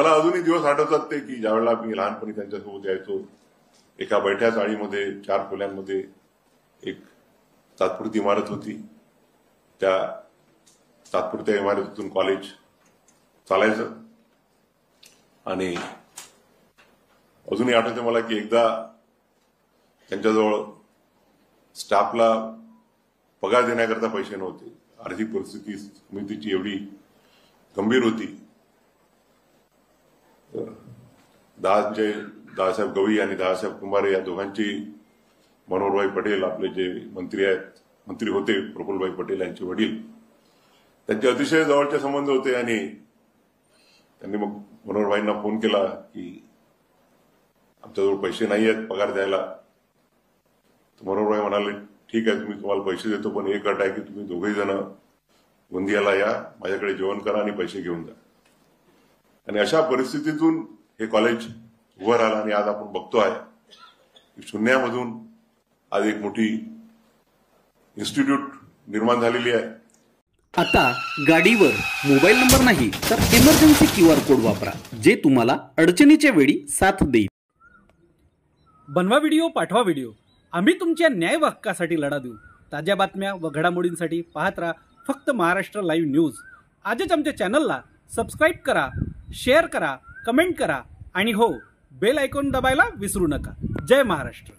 मला अजूनही दिवस आठवतात ते की ज्यावेळेला मी लहानपणी त्यांच्यासोबत यायचो. एका बैठ्या चाळीमध्ये 4 खोल्यांमध्ये एक तात्पुरती इमारत होती. त्या तात्पुरत्या इमारतीतून कॉलेज चालायचं. आणि अजूनही आठवते मला की एकदा त्यांच्याजवळ स्टाफला पगार देण्याकरता पैसे नव्हते. आर्थिक परिस्थिती समितीची एवढी गंभीर होती. दादासाहेब गवई आणि दादासाहेब कुंभारे या दोघांची मनोहरभाई पटेल आपले जे मंत्री होते प्रफुल्लभाई पटेल यांचे वडील त्यांचे अतिशय जवळचे संबंध होते. आणि त्यांनी मग मनोहरभाईंना फोन केला की आमच्याजवळ पैसे नाही आहेत पगार द्यायला. मनोहरभाई म्हणाले ठीक आहे तुम्हाला पैसे देतो, पण एक अट आहे की तुम्ही दोघेही जण गोंदियाला या, माझ्याकडे जेवण करा आणि पैसे घेऊन जा. आणि अशा परिस्थितीतून हे कॉलेज उभं राहिलं. आणि आज आपण बघतोय की शून्यामधून आज एक मोठी इन्स्टिट्यूट निर्माण झालेली आहे. आता गाडीवर मोबाईल नंबर नाही तर इमर्जन्सी QR कोड वापरा, जे तुम्हाला अडचणीच्या वेळी साथ देईल. बनवा व्हिडिओ, पाठवा व्हिडिओ, आम्ही तुमच्या न्याय हक्कासाठी लढा देऊ. ताज्या बातम्या व घडामोडींसाठी पाहत राहा फक्त महाराष्ट्र लाईव्ह न्यूज. आजच आमच्या चॅनलला सबस्क्राईब करा, शेअर करा, कमेंट करा आणि हो, बेल आयकॉन दबायला विसरू नका. जय महाराष्ट्र.